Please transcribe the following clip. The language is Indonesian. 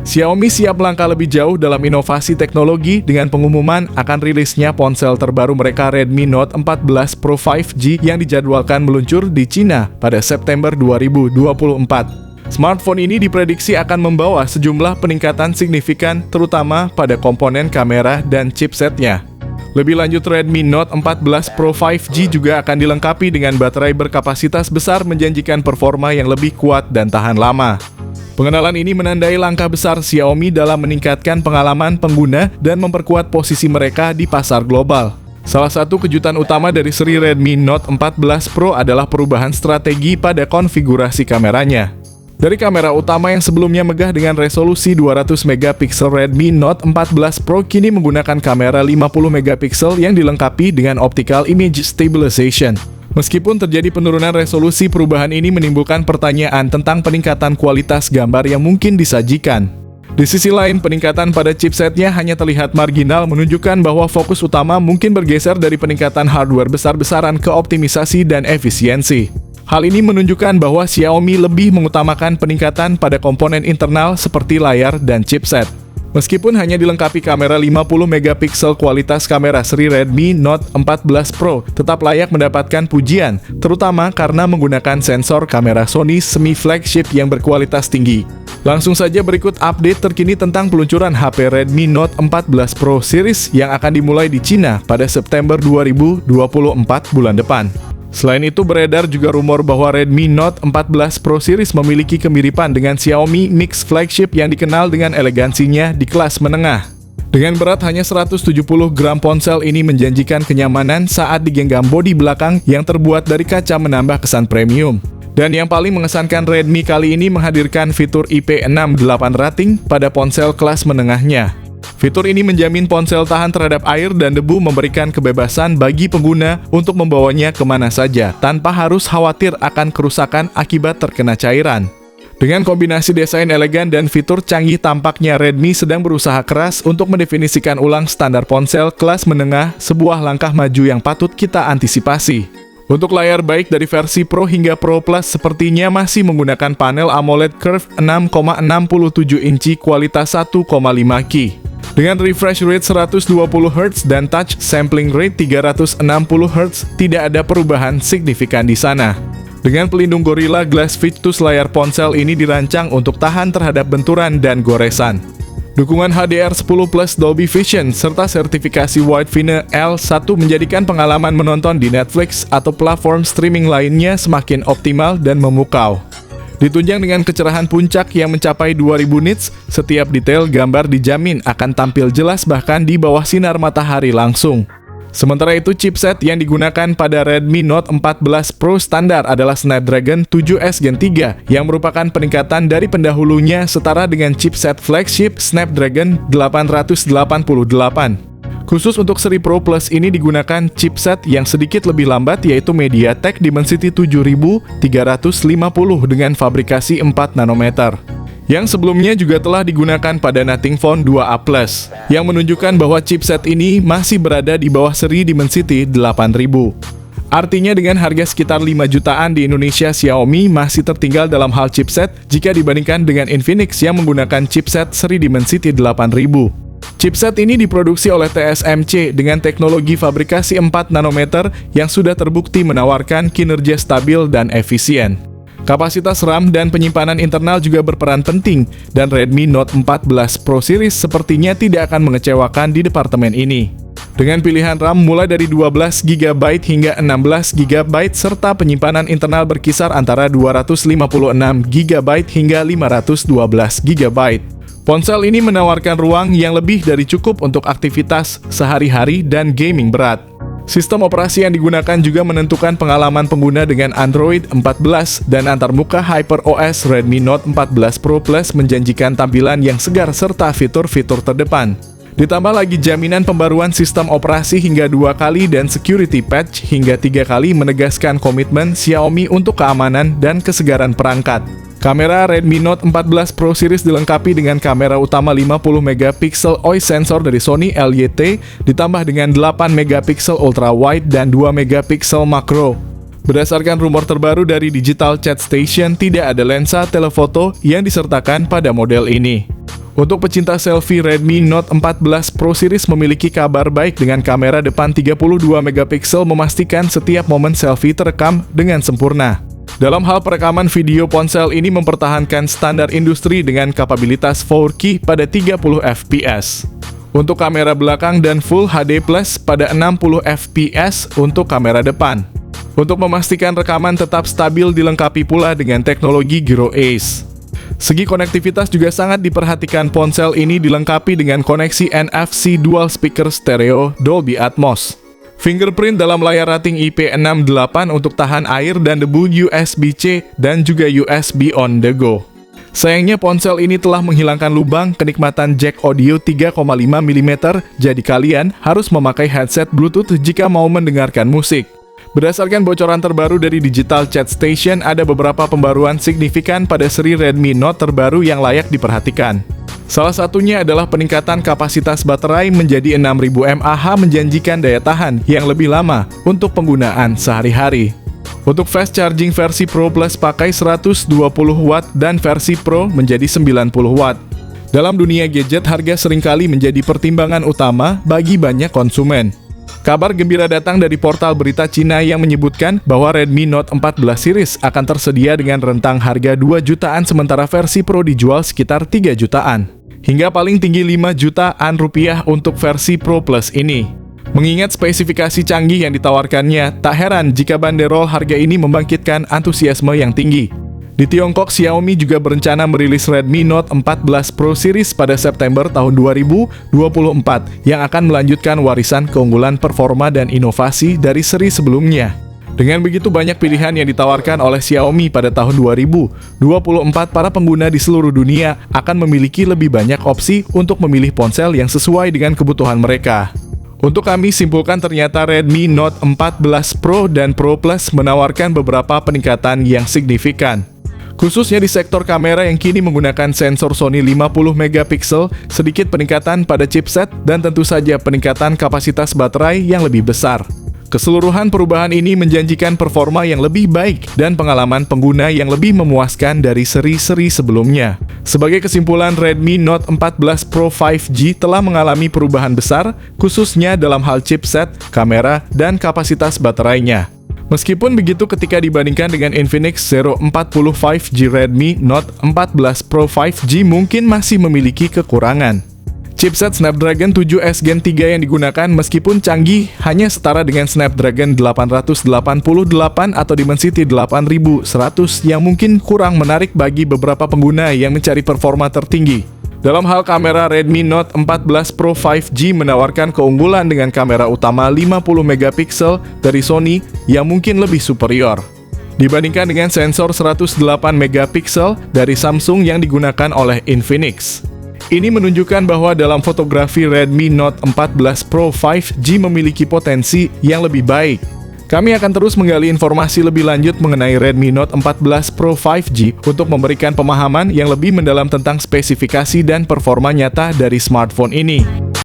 Xiaomi siap melangkah lebih jauh dalam inovasi teknologi dengan pengumuman akan rilisnya ponsel terbaru mereka Redmi Note 14 Pro 5G yang dijadwalkan meluncur di Cina pada September 2024. Smartphone ini diprediksi akan membawa sejumlah peningkatan signifikan terutama pada komponen kamera dan chipsetnya. Lebih lanjut, Redmi Note 14 Pro 5G juga akan dilengkapi dengan baterai berkapasitas besar menjanjikan performa yang lebih kuat dan tahan lama. Pengenalan ini menandai langkah besar Xiaomi dalam meningkatkan pengalaman pengguna dan memperkuat posisi mereka di pasar global. Salah satu kejutan utama dari seri Redmi Note 14 Pro adalah perubahan strategi pada konfigurasi kameranya. Dari kamera utama yang sebelumnya megah dengan resolusi 200 megapiksel, Redmi Note 14 Pro kini menggunakan kamera 50 megapiksel yang dilengkapi dengan optical image stabilization. Meskipun terjadi penurunan resolusi, perubahan ini menimbulkan pertanyaan tentang peningkatan kualitas gambar yang mungkin disajikan. Di sisi lain, peningkatan pada chipsetnya hanya terlihat marginal, menunjukkan bahwa fokus utama mungkin bergeser dari peningkatan hardware besar-besaran ke optimisasi dan efisiensi. Hal ini menunjukkan bahwa Xiaomi lebih mengutamakan peningkatan pada komponen internal seperti layar dan chipset. Meskipun hanya dilengkapi kamera 50 megapiksel, kualitas kamera seri Redmi Note 14 Pro tetap layak mendapatkan pujian, terutama karena menggunakan sensor kamera Sony semi-flagship yang berkualitas tinggi. Langsung saja berikut update terkini tentang peluncuran HP Redmi Note 14 Pro series yang akan dimulai di Cina pada September 2024 bulan depan. Selain itu, beredar juga rumor bahwa Redmi Note 14 Pro series memiliki kemiripan dengan Xiaomi Mix flagship yang dikenal dengan elegansinya di kelas menengah. Dengan berat hanya 170 gram, ponsel ini menjanjikan kenyamanan saat digenggam. Bodi belakang yang terbuat dari kaca menambah kesan premium. Dan yang paling mengesankan, Redmi kali ini menghadirkan fitur IP68 rating pada ponsel kelas menengahnya. Fitur ini menjamin ponsel tahan terhadap air dan debu, memberikan kebebasan bagi pengguna untuk membawanya kemana saja tanpa harus khawatir akan kerusakan akibat terkena cairan. Dengan kombinasi desain elegan dan fitur canggih, tampaknya Redmi sedang berusaha keras untuk mendefinisikan ulang standar ponsel kelas menengah, sebuah langkah maju yang patut kita antisipasi. Untuk layar, baik dari versi Pro hingga Pro Plus, sepertinya masih menggunakan panel AMOLED Curve 6,67 inci kualitas 1,5K. Dengan refresh rate 120Hz dan touch sampling rate 360Hz, tidak ada perubahan signifikan di sana. Dengan pelindung Gorilla Glass Victus, layar ponsel ini dirancang untuk tahan terhadap benturan dan goresan. Dukungan HDR10 Plus Dolby Vision serta sertifikasi Widevine L1 menjadikan pengalaman menonton di Netflix atau platform streaming lainnya semakin optimal dan memukau. Ditunjang dengan kecerahan puncak yang mencapai 2000 nits, setiap detail gambar dijamin akan tampil jelas bahkan di bawah sinar matahari langsung. Sementara itu, chipset yang digunakan pada Redmi Note 14 Pro standar adalah Snapdragon 7S Gen 3 yang merupakan peningkatan dari pendahulunya setara dengan chipset flagship Snapdragon 888. Khusus untuk seri Pro Plus ini digunakan chipset yang sedikit lebih lambat, yaitu MediaTek Dimensity 7350 dengan fabrikasi 4 nanometer. Yang sebelumnya juga telah digunakan pada Nothing Phone 2A Plus, yang menunjukkan bahwa chipset ini masih berada di bawah seri Dimensity 8000. Artinya dengan harga sekitar 5 jutaan di Indonesia, Xiaomi masih tertinggal dalam hal chipset jika dibandingkan dengan Infinix yang menggunakan chipset seri Dimensity 8000. Chipset ini diproduksi oleh TSMC dengan teknologi fabrikasi 4 nanometer yang sudah terbukti menawarkan kinerja stabil dan efisien. Kapasitas RAM dan penyimpanan internal juga berperan penting, dan Redmi Note 14 Pro series sepertinya tidak akan mengecewakan di departemen ini. Dengan pilihan RAM mulai dari 12 GB hingga 16 GB serta penyimpanan internal berkisar antara 256 GB hingga 512 GB. Ponsel ini menawarkan ruang yang lebih dari cukup untuk aktivitas sehari-hari dan gaming berat. Sistem operasi yang digunakan juga menentukan pengalaman pengguna dengan Android 14 dan antarmuka HyperOS. Redmi Note 14 Pro Plus menjanjikan tampilan yang segar serta fitur-fitur terdepan. Ditambah lagi jaminan pembaruan sistem operasi hingga 2 kali dan security patch hingga 3 kali, menegaskan komitmen Xiaomi untuk keamanan dan kesegaran perangkat. Kamera Redmi Note 14 Pro series dilengkapi dengan kamera utama 50 megapiksel OIS sensor dari Sony LYT, ditambah dengan 8 megapiksel ultra wide dan 2 megapiksel makro. Berdasarkan rumor terbaru dari Digital Chat Station, tidak ada lensa telefoto yang disertakan pada model ini. Untuk pecinta selfie, Redmi Note 14 Pro Series memiliki kabar baik dengan kamera depan 32 megapiksel memastikan setiap momen selfie terekam dengan sempurna. Dalam hal perekaman video, ponsel ini mempertahankan standar industri dengan kapabilitas 4K pada 30 fps. Untuk kamera belakang dan Full HD Plus pada 60 fps untuk kamera depan. Untuk memastikan rekaman tetap stabil dilengkapi pula dengan teknologi Gyro Ace. Segi konektivitas juga sangat diperhatikan, ponsel ini dilengkapi dengan koneksi NFC Dual Speaker Stereo Dolby Atmos. Fingerprint dalam layar rating IP68 untuk tahan air dan debu, USB-C, dan juga USB on the go. Sayangnya ponsel ini telah menghilangkan lubang kenikmatan jack audio 3,5 mm, jadi kalian harus memakai headset Bluetooth jika mau mendengarkan musik. Berdasarkan bocoran terbaru dari Digital Chat Station, ada beberapa pembaruan signifikan pada seri Redmi Note terbaru yang layak diperhatikan. Salah satunya adalah peningkatan kapasitas baterai menjadi 6000 mAh, menjanjikan daya tahan yang lebih lama untuk penggunaan sehari-hari. Untuk fast charging, versi Pro Plus pakai 120 Watt dan versi Pro menjadi 90 Watt. Dalam dunia gadget, harga seringkali menjadi pertimbangan utama bagi banyak konsumen. Kabar gembira datang dari portal berita Cina yang menyebutkan bahwa Redmi Note 14 series akan tersedia dengan rentang harga 2 jutaan, sementara versi Pro dijual sekitar 3 jutaan. Hingga paling tinggi 5 jutaan rupiah untuk versi Pro Plus ini. Mengingat spesifikasi canggih yang ditawarkannya, tak heran jika banderol harga ini membangkitkan antusiasme yang tinggi. Di Tiongkok, Xiaomi juga berencana merilis Redmi Note 14 Pro Series pada September tahun 2024 yang akan melanjutkan warisan keunggulan performa dan inovasi dari seri sebelumnya. Dengan begitu banyak pilihan yang ditawarkan oleh Xiaomi pada tahun 2024, para pengguna di seluruh dunia akan memiliki lebih banyak opsi untuk memilih ponsel yang sesuai dengan kebutuhan mereka. Untuk kami simpulkan, ternyata Redmi Note 14 Pro dan Pro Plus menawarkan beberapa peningkatan yang signifikan. Khususnya di sektor kamera yang kini menggunakan sensor Sony 50 megapiksel, sedikit peningkatan pada chipset, dan tentu saja peningkatan kapasitas baterai yang lebih besar. Keseluruhan perubahan ini menjanjikan performa yang lebih baik dan pengalaman pengguna yang lebih memuaskan dari seri-seri sebelumnya. Sebagai kesimpulan, Redmi Note 14 Pro 5G telah mengalami perubahan besar, khususnya dalam hal chipset, kamera, dan kapasitas baterainya. Meskipun begitu, ketika dibandingkan dengan Infinix Zero 40 5G, Redmi Note 14 Pro 5G mungkin masih memiliki kekurangan. Chipset Snapdragon 7S Gen 3 yang digunakan meskipun canggih hanya setara dengan Snapdragon 888 atau Dimensity 8100 yang mungkin kurang menarik bagi beberapa pengguna yang mencari performa tertinggi. Dalam hal kamera, Redmi Note 14 Pro 5G menawarkan keunggulan dengan kamera utama 50 megapiksel dari Sony yang mungkin lebih superior dibandingkan dengan sensor 108 megapiksel dari Samsung yang digunakan oleh Infinix. Ini menunjukkan bahwa dalam fotografi, Redmi Note 14 Pro 5G memiliki potensi yang lebih baik. Kami akan terus menggali informasi lebih lanjut mengenai Redmi Note 14 Pro 5G untuk memberikan pemahaman yang lebih mendalam tentang spesifikasi dan performa nyata dari smartphone ini.